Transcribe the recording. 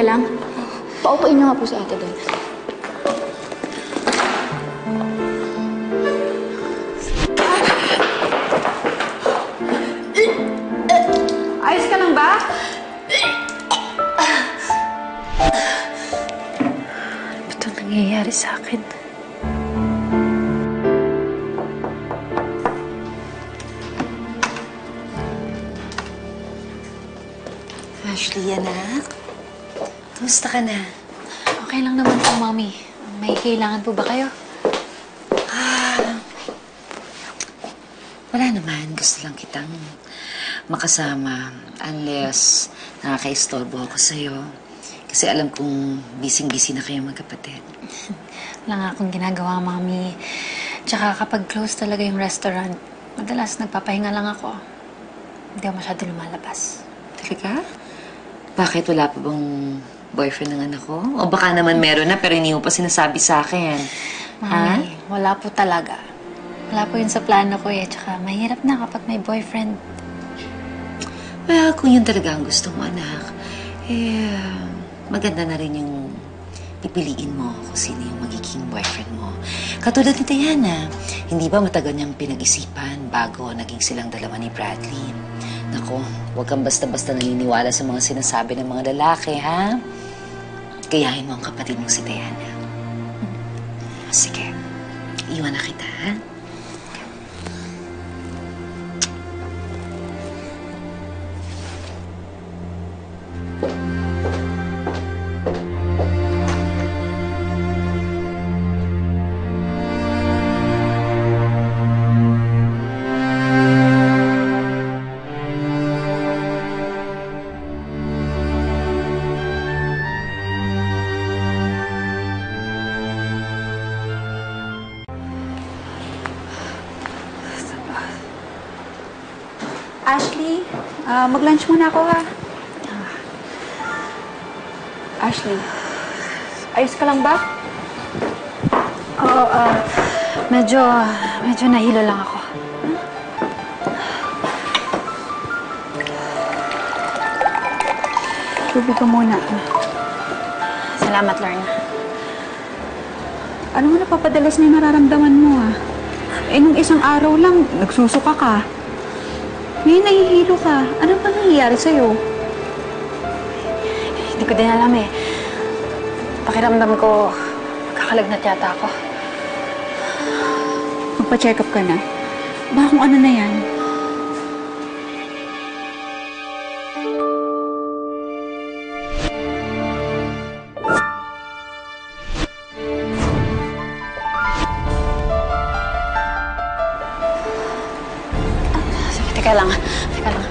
ka lang. Paupuin niyo nga po si ate doon. Ayos ka lang ba? Ano ba itong nangyayari sa akin? Ashley, anak. Kumusta ka na? Okay lang naman po, Mami. May kailangan po ba kayo? Wala naman. Gusto lang kitang makasama. Unless nakaka-istorbo ako sa'yo. Kasi alam kong busy-busy na kayo magkapatid. Wala nga akong ginagawa, Mami. Tsaka kapag close talaga yung restaurant, madalas nagpapahinga lang ako. Hindi ako masyado lumalabas. Talaga? Bakit wala pa bang boyfriend ng anak ko? O baka naman meron na pero hindi mo pa sinasabi sa akin. Mami, wala po talaga. Wala po yun sa plano ko eh. Tsaka mahirap na kapag may boyfriend. Well, kung yun talaga ang gusto mo, anak, maganda na rin yung pipiliin mo kung sino yung magiging boyfriend mo. Katulad ni Diana, hindi ba matagal niyang pinag-isipan bago naging silang dalawa ni Bradley? Naku, huwag kang basta-basta naniniwala sa mga sinasabi ng mga lalaki, ha? Gayahin mo ang kapatid mong si Diana. Sige, iwan na kita, ha? Ashley, mag-lunch muna ako, ha? Ashley, ayos ka lang ba? Oo, medyo nahilo lang ako. Tubig ka muna. Salamat, Lorna. Ano mo napapadalas na yung nararamdaman mo, ha? Eh, nung isang araw lang, nagsusuka ka. Ngayon nahihilo ka. Ano ba nangyayari sa'yo? Hindi ko din alam eh. Pakiramdam ko, magkakalagnat yata ako. Magpa-check up ka na. Baka kung ano na yan. Sige, teka lang. Teka lang.